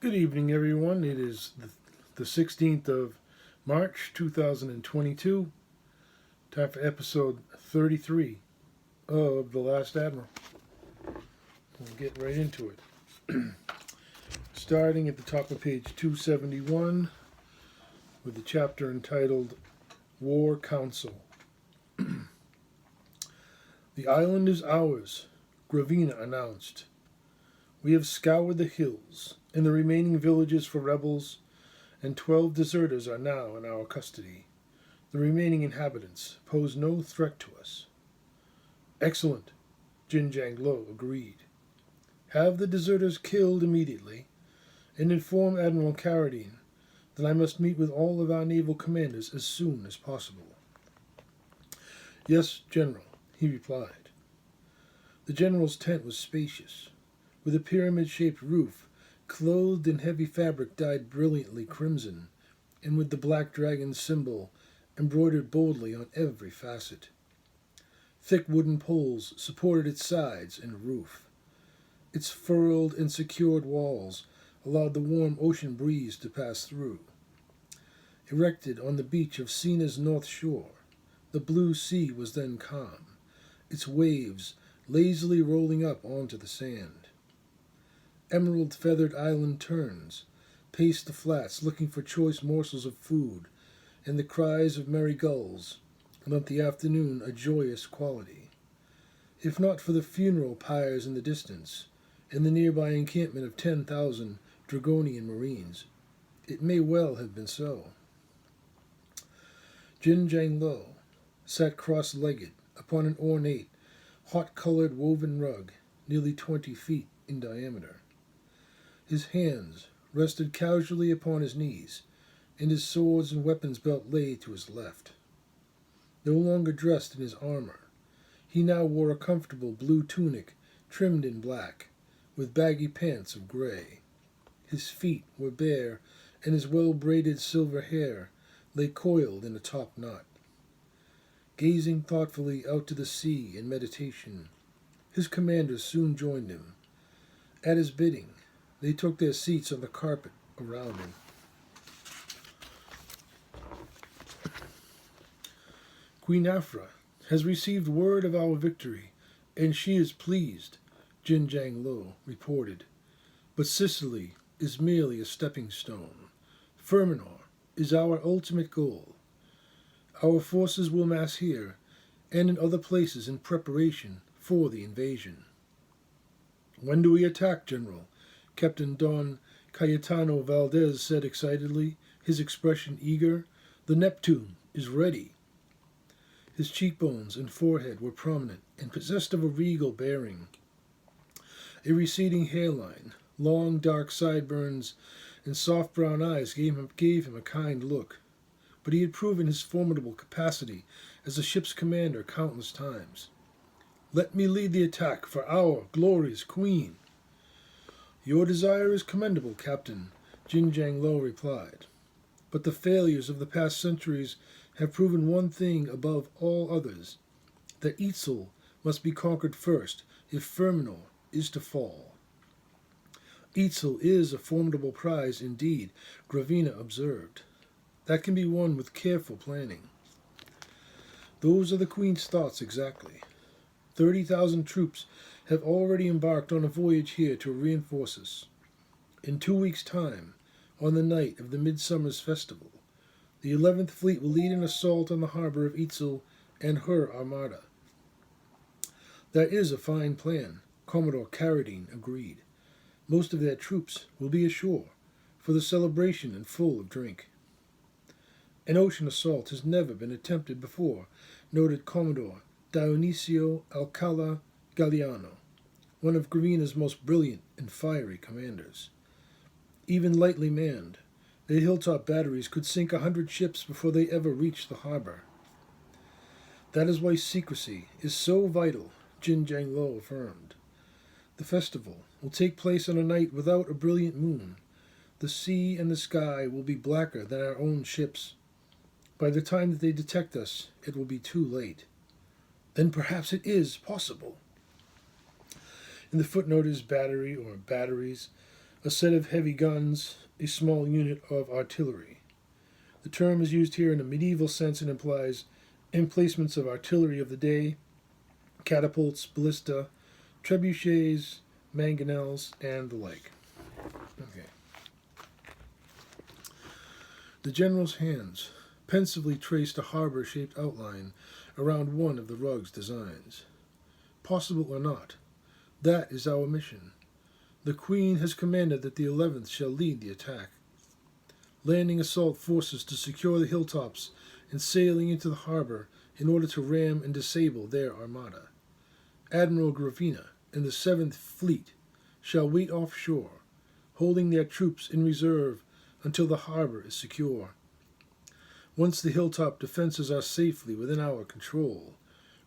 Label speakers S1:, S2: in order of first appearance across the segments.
S1: Good evening, everyone. It is the 16th of March, 2022. Time for episode 33 of The Last Admiral. We'll get right into it. Starting at the top of page 271 with the chapter entitled War Council. The island is ours, Gravina announced. We have scoured the hills and the remaining villages for rebels, and 12 deserters are now in our custody. The remaining inhabitants pose no threat to us. Excellent, Jinjang Lo agreed. Have the deserters killed immediately, and inform Admiral Carradine that I must meet with all of our naval commanders as soon as possible. Yes, General, he replied. The general's tent was spacious, with a pyramid-shaped roof clothed in heavy fabric dyed brilliantly crimson, and with the black dragon symbol embroidered boldly on every facet. Thick wooden poles supported its sides and roof. Its furled and secured walls allowed the warm ocean breeze to pass through. Erected on the beach of Sina's north shore, the blue sea was then calm, its waves lazily rolling up onto the sand. Emerald-feathered island terns paced the flats looking for choice morsels of food, and the cries of merry gulls lent the afternoon a joyous quality. If not for the funeral pyres in the distance, and the nearby encampment of 10,000 Dragonian Marines, it may well have been so. Jinjang Lo sat cross-legged upon an ornate, hot-colored woven rug nearly 20 feet in diameter. His hands rested casually upon his knees, and his swords and weapons belt lay to his left. No longer dressed in his armor, he now wore a comfortable blue tunic trimmed in black, with baggy pants of gray. His feet were bare, and his well-braided silver hair lay coiled in a top knot. Gazing thoughtfully out to the sea in meditation, his commanders soon joined him. At his bidding, they took their seats on the carpet around him. Queen Afra has received word of our victory, and she is pleased, Jinjang Lo reported. But Sicily is merely a stepping stone. Fermanagh is our ultimate goal. Our forces will mass here and in other places in preparation for the invasion. When do we attack, General? Captain Don Cayetano Valdez said excitedly, his expression eager. The Neptune is ready. His cheekbones and forehead were prominent and possessed of a regal bearing. A receding hairline, long dark sideburns, and soft brown eyes gave him a kind look. But he had proven his formidable capacity as a ship's commander countless times. Let me lead the attack for our glorious queen. Your desire is commendable, Captain, Jinjang Lo replied. But the failures of the past centuries have proven one thing above all others, that Itzel must be conquered first if Fermanagh is to fall. Itzel is a formidable prize indeed, Gravina observed. That can be won with careful planning. Those are the Queen's thoughts exactly. 30,000 troops have already embarked on a voyage here to reinforce us. In 2 weeks' time, on the night of the Midsummer's Festival, the 11th Fleet will lead an assault on the harbor of Itzel and her armada. That is a fine plan, Commodore Carradine agreed. Most of their troops will be ashore for the celebration and full of drink. An ocean assault has never been attempted before, noted Commodore Dionisio Alcala Galliano, one of Gravina's most brilliant and fiery commanders. Even lightly manned, the hilltop batteries could sink 100 ships before they ever reached the harbor. That is why secrecy is so vital, Jinjang Lo affirmed. The festival will take place on a night without a brilliant moon. The sea and the sky will be blacker than our own ships. By the time that they detect us, it will be too late. Then perhaps it is possible. In the footnote is battery or batteries, a set of heavy guns, a small unit of artillery. The term is used here in a medieval sense and implies emplacements of artillery of the day, catapults, ballista, trebuchets, mangonels, and the like. Okay. The general's hands pensively traced a harbor-shaped outline around one of the rug's designs. Possible or not, that is our mission. The Queen has commanded that the 11th shall lead the attack, landing assault forces to secure the hilltops and sailing into the harbor in order to ram and disable their armada. Admiral Gravina and the 7th Fleet shall wait offshore, holding their troops in reserve until the harbor is secure. Once the hilltop defenses are safely within our control,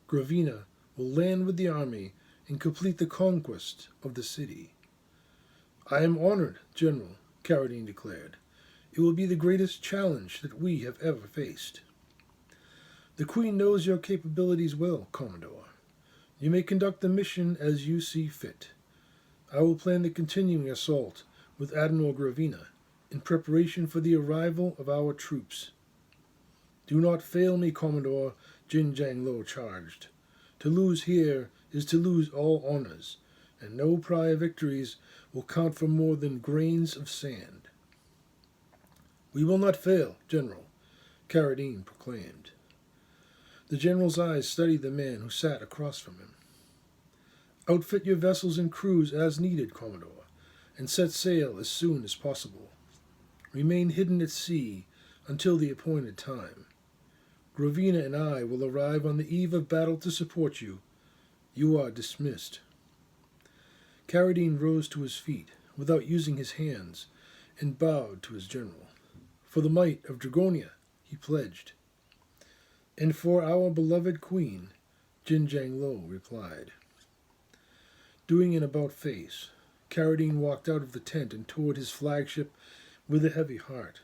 S1: Gravina will land with the army and complete the conquest of the city. I am honored, General, Carradine declared. It will be the greatest challenge that we have ever faced. The Queen knows your capabilities well, Commodore. You may conduct the mission as you see fit. I will plan the continuing assault with Admiral Gravina in preparation for the arrival of our troops. Do not fail me, Commodore, Jin Jang Lo charged. To lose here is to lose all honors, and no prior victories will count for more than grains of sand. We will not fail, General, Carradine proclaimed. The general's eyes studied the man who sat across from him. Outfit your vessels and crews as needed, Commodore, and set sail as soon as possible. Remain hidden at sea until the appointed time. Gravina and I will arrive on the eve of battle to support you. You are dismissed. Carradine rose to his feet without using his hands and bowed to his general. For the might of Dragonia, he pledged. And for our beloved Queen, Jin Jang Lo replied. Doing an about-face, Carradine walked out of the tent and toward his flagship with a heavy heart.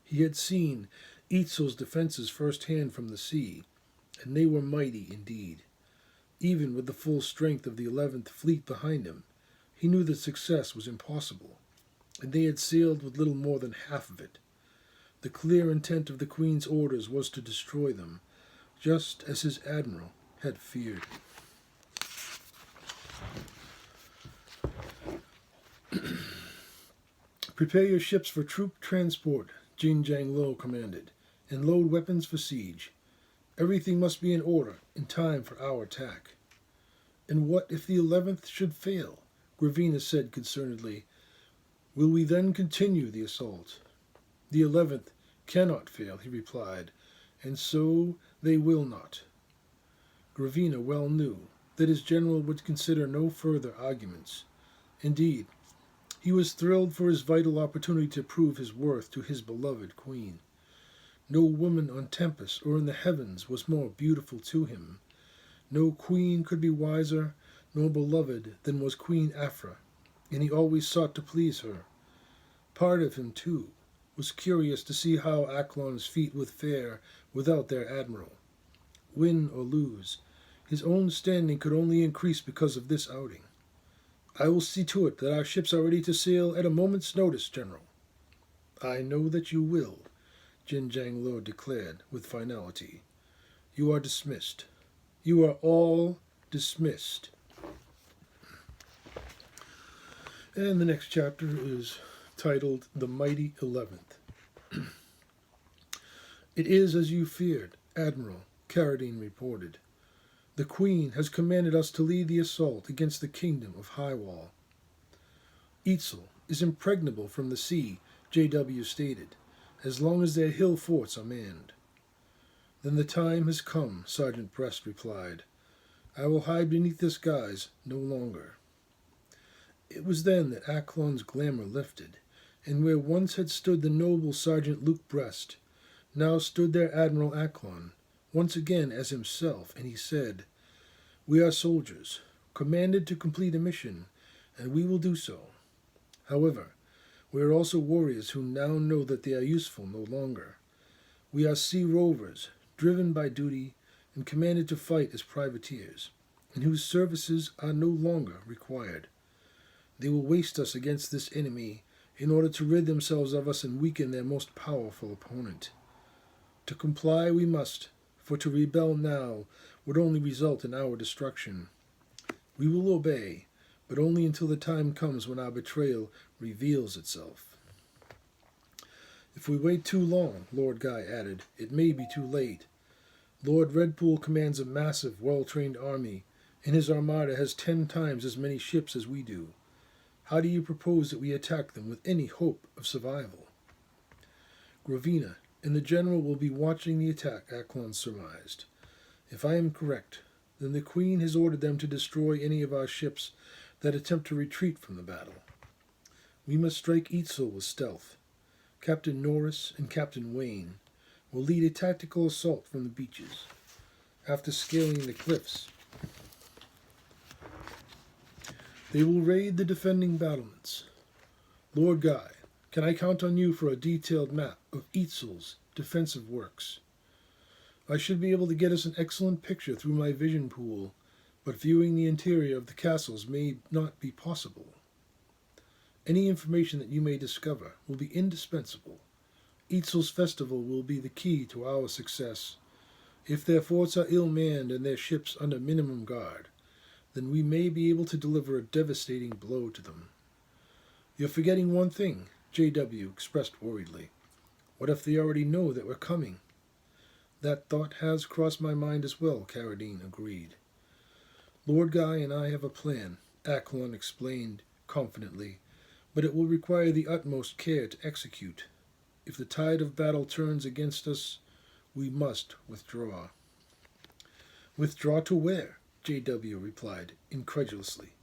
S1: He had seen Eitzel's defenses firsthand from the sea, and they were mighty indeed. Even with the full strength of the 11th Fleet behind him, he knew that success was impossible, and they had sailed with little more than half of it. The clear intent of the Queen's orders was to destroy them, just as his admiral had feared. Prepare your ships for troop transport, Jin Jang Lo commanded, and load weapons for siege. Everything must be in order in time for our attack. And what if the 11th should fail? Gravina said concernedly. Will we then continue the assault? The 11th cannot fail, he replied, and so they will not. Gravina well knew that his general would consider no further arguments. Indeed, he was thrilled for his vital opportunity to prove his worth to his beloved Queen. No woman on Tempest or in the heavens was more beautiful to him. No queen could be wiser nor beloved than was Queen Afra, and he always sought to please her. Part of him, too, was curious to see how Acklon's feat would fare without their admiral. Win or lose, his own standing could only increase because of this outing. I will see to it that our ships are ready to sail at a moment's notice, General. I know that you will, Jin Jang Lo declared with finality. You are dismissed. You are all dismissed. And the next chapter is titled The Mighty 11th. It is as you feared, Admiral, Carradine reported. The Queen has commanded us to lead the assault against the kingdom of Highwall. Eitzel is impregnable from the sea, J.W. stated, as long as their hill forts are manned. Then the time has come, Sergeant Brest replied. I will hide beneath this guise no longer. It was then that Acklon's glamour lifted, and where once had stood the noble Sergeant Luke Brest, now stood their Admiral Acklon, once again as himself, and he said, We are soldiers, commanded to complete a mission, and we will do so. However, we are also warriors who now know that they are useful no longer. We are sea rovers, driven by duty, and commanded to fight as privateers, and whose services are no longer required. They will waste us against this enemy in order to rid themselves of us and weaken their most powerful opponent. To comply we must, for to rebel now would only result in our destruction. We will obey, but only until the time comes when our betrayal reveals itself. If we wait too long, Lord Guy added, it may be too late. Lord Redpool commands a massive, well-trained army, and his armada has 10 times as many ships as we do. How do you propose that we attack them with any hope of survival? Gravina and the general will be watching the attack, Acklon surmised. If I am correct, then the Queen has ordered them to destroy any of our ships that attempt to retreat from the battle. We must strike Eitzel with stealth. Captain Norris and Captain Wayne will lead a tactical assault from the beaches. After scaling the cliffs, they will raid the defending battlements. Lord Guy, can I count on you for a detailed map of Eitzel's defensive works? I should be able to get us an excellent picture through my vision pool, but viewing the interior of the castles may not be possible. Any information that you may discover will be indispensable. Eitzel's festival will be the key to our success. If their forts are ill-manned and their ships under minimum guard, then we may be able to deliver a devastating blow to them. You're forgetting one thing, J.W. expressed worriedly. What if they already know that we're coming? That thought has crossed my mind as well, Carradine agreed. Lord Guy and I have a plan, Acklon explained confidently, but it will require the utmost care to execute. If the tide of battle turns against us, we must withdraw. Withdraw to where? J.W. replied, incredulously.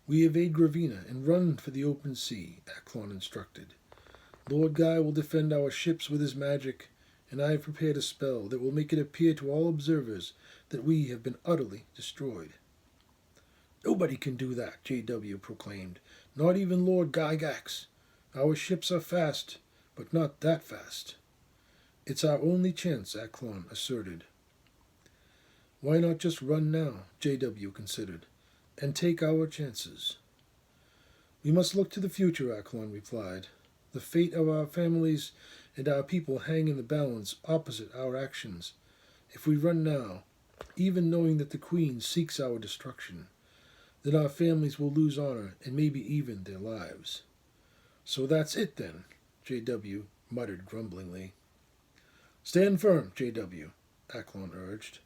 S1: We evade Gravina and run for the open sea, Acklon instructed. Lord Guy will defend our ships with his magic, and I have prepared a spell that will make it appear to all observers that we have been utterly destroyed. Nobody can do that, J.W. proclaimed. Not even Lord Gygax. Our ships are fast, but not that fast. It's our only chance, Acklon asserted. Why not just run now, J.W. considered, and take our chances? We must look to the future, Acklon replied. The fate of our families and our people hang in the balance opposite our actions. If we run now, even knowing that the Queen seeks our destruction, then our families will lose honor and maybe even their lives. So that's it then, J.W. muttered grumblingly. Stand firm, J.W., Acklon urged.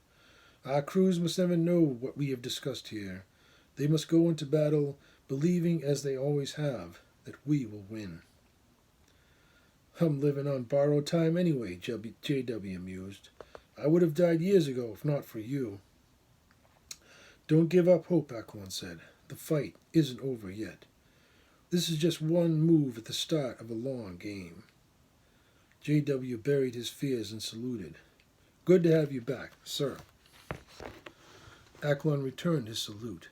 S1: Our crews must never know what we have discussed here. They must go into battle believing, as they always have, that we will win. I'm living on borrowed time anyway, J.W. mused. I would have died years ago if not for you. Don't give up hope, Acklon said. The fight isn't over yet. This is just one move at the start of a long game. J.W. buried his fears and saluted. Good to have you back, sir. Acklon returned his salute.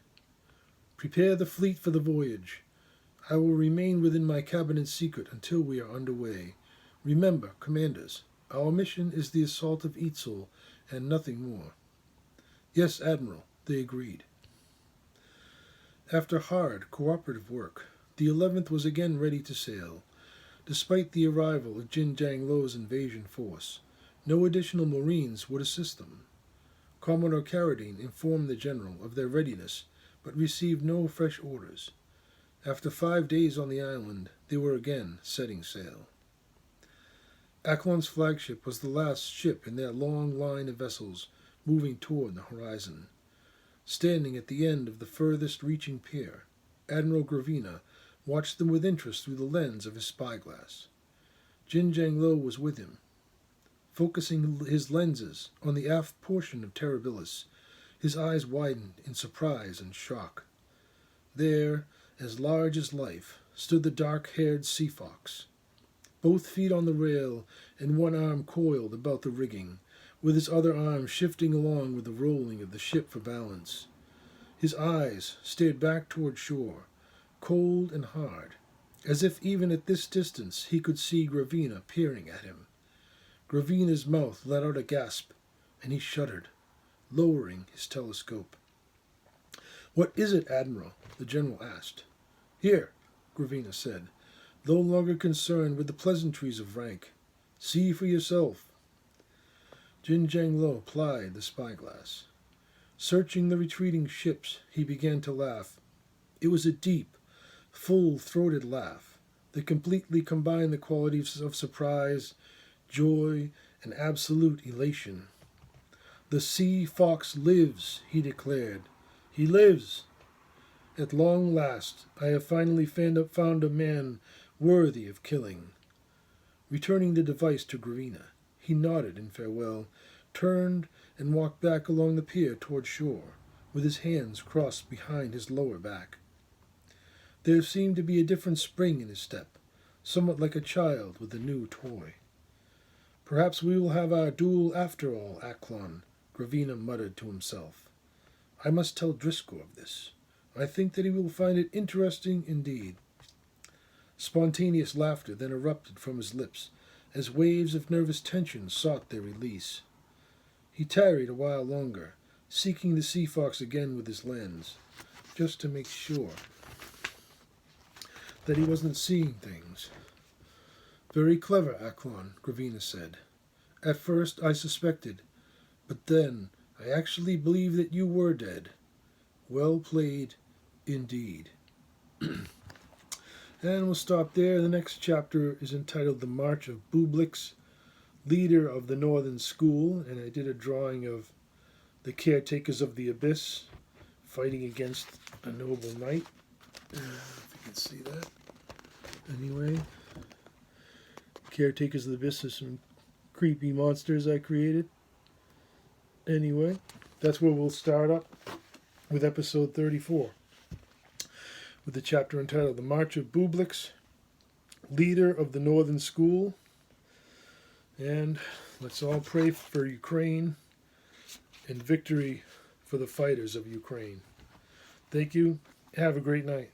S1: Prepare the fleet for the voyage. I will remain within my cabinet secret until we are underway. Remember, commanders, our mission is the assault of Eitzel and nothing more. Yes, Admiral, they agreed. After hard, cooperative work, the 11th was again ready to sail. Despite the arrival of Jin Jang Lo's invasion force, no additional Marines would assist them. Commodore Carradine informed the general of their readiness, but received no fresh orders. After 5 days on the island, they were again setting sail. Acklon's flagship was the last ship in their long line of vessels moving toward the horizon. Standing at the end of the furthest reaching pier, Admiral Gravina watched them with interest through the lens of his spyglass. Jin Jang Lo was with him. Focusing his lenses on the aft portion of Terribilis, his eyes widened in surprise and shock. There, as large as life, stood the dark-haired sea fox, both feet on the rail and one arm coiled about the rigging, with his other arm shifting along with the rolling of the ship for balance. His eyes stared back toward shore, cold and hard, as if even at this distance he could see Gravina peering at him. Gravina's mouth let out a gasp, and he shuddered, lowering his telescope. "What is it, Admiral?" the general asked. Here, Gravina said, no longer concerned with the pleasantries of rank. See for yourself. Jin Jang Lo plied the spyglass. Searching the retreating ships, he began to laugh. It was a deep, full-throated laugh that completely combined the qualities of surprise, joy, and absolute elation. The sea fox lives, he declared. He lives. At long last, I have finally found a man worthy of killing. Returning the device to Gravina, he nodded in farewell, turned, and walked back along the pier toward shore, with his hands crossed behind his lower back. There seemed to be a different spring in his step, somewhat like a child with a new toy. Perhaps we will have our duel after all, Acklon, Gravina muttered to himself. I must tell Driscoll of this. I think that he will find it interesting indeed. Spontaneous laughter then erupted from his lips, as waves of nervous tension sought their release. He tarried a while longer, seeking the sea fox again with his lens, just to make sure that he wasn't seeing things. Very clever, Acklon, Gravina said. At first I suspected, but then I actually believed that you were dead. Well played, indeed. And we'll stop there. The next chapter is entitled The March of Bublix, leader of the Northern School, and I did a drawing of the caretakers of the Abyss fighting against a noble knight. If you can see that. Anyway, caretakers of the Abyss are some creepy monsters I created. Anyway, that's where we'll start up with episode 34. With the chapter entitled The March of Bublix, leader of the Northern School. And let's all pray for Ukraine and victory for the fighters of Ukraine. Thank you. Have a great night.